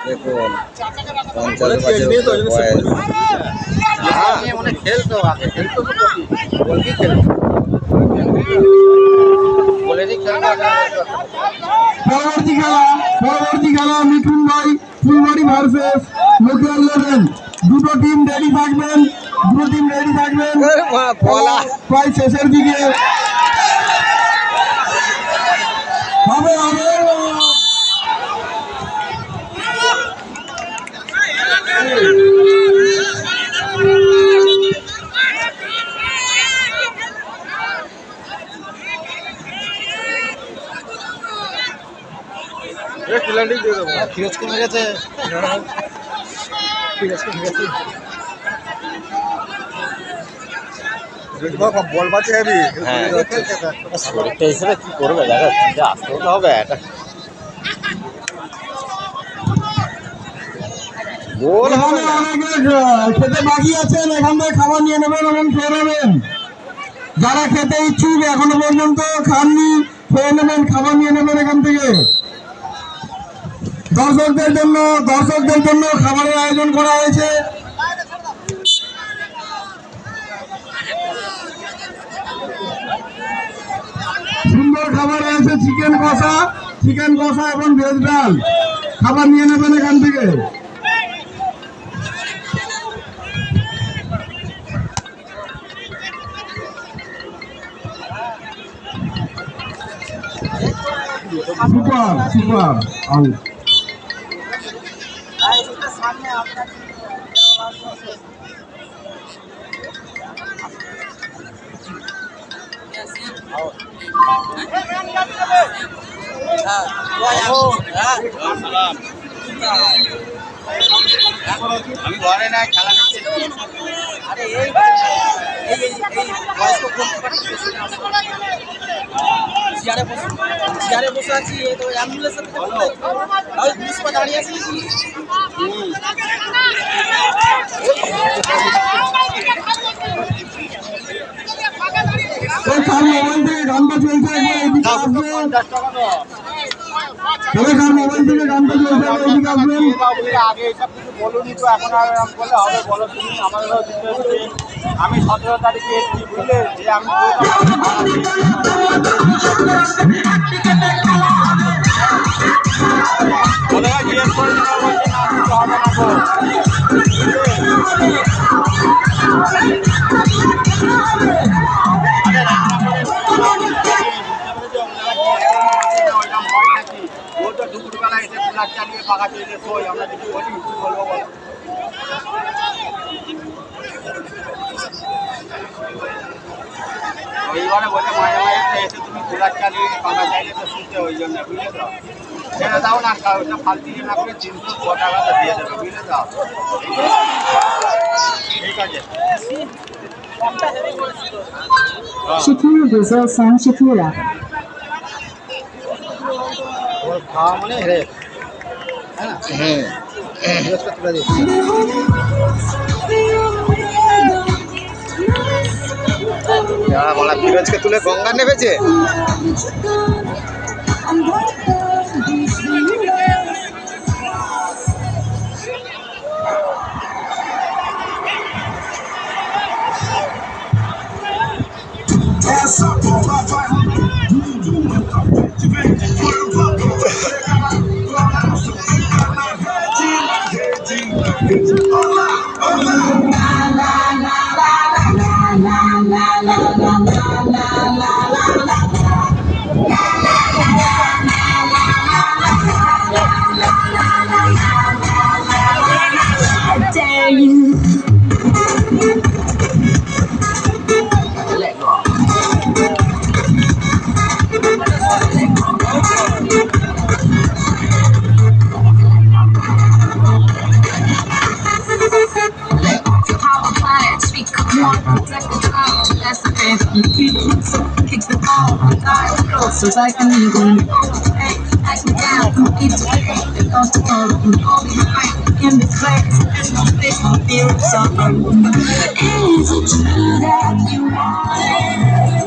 দেখুন 50 বছর বয়স। মানে খেলতো আগে, খেলতো তো গোলকি খেলতো, বলেরই খেলতো। পরবর্তী খেলা মিঠুন ভাই ফুলবাড়ি ভার্সেস লোকাল 11। দুটো টিম রেডি থাকবেন, প্রায় শেষের দিকে হবে। ফিরোজকে মেরেছে, বল বাঁচে হেবি। শরীরটা হিসেবে কি করবে দেখো, আসতে তো হবে একটা গোল হবে না। খেতে বাকি আছেন, এখান থেকে খাবার নিয়ে নেবেন এবং খেয়ে নেবেন। যারা খেতে ইচ্ছুক এখনো পর্যন্ত খাননি, খেয়ে নেবেন, খাবার নিয়ে নেবেন এখান থেকে। দর্শকদের জন্য খাবারের আয়োজন করা হয়েছে। সুন্দর খাবার আছে, চিকেন কষা এবং ভেজ ডাল। খাবার নিয়ে নেবেন এখান থেকে। Super out. আমি ঘরে নাই, খেলা দেখছি। আরে এই বয়স্ক চেয়ারে বসে আছি, তো অ্যাম্বুলেন্সের দাঁড়িয়ে আছি নাকি? মোবাইল থেকে গানটা চলছে, মোবাইল থেকে গানটা চলছে, আসবেন। আগে এসব কিছু বলুনি তো, এখন আর বললে হবে? বলো তুমি, আমাদেরও দিতে হচ্ছে। আমি 17 তারিখে এসেছি, বুঝলে, যে আমি জিজ্ঞেস করে না কিছু হবে না তো। দুপুরবেলা এসে কুলার চালিয়ে পাকা চলে শোয়, আমরা কিছু বলি, কি বলবো বলো? ওইবারে বলে মাঝে এসে তুমি কুলার চালিয়ে পাকা চালিয়ে তো শুনতে, ওই জন্য, বুঝলে তো? ছেড়ে দাও না, ওইটা ফালতু না করে 300 টাকাটা দিয়ে দেবে, বুঝলে তো? ঠিক আছে। Shakira Brazil song Shakira. খাওয়া মানে হেরে, হ্যাঁ, তুলে দিই। বলা ফিরোজকে তুলে গঙ্গা নেমেছে। Dare you? So I can even hey, I can down, it's it comes to all behind in the place. There's no place for fear of suffering. Is it true that you want it?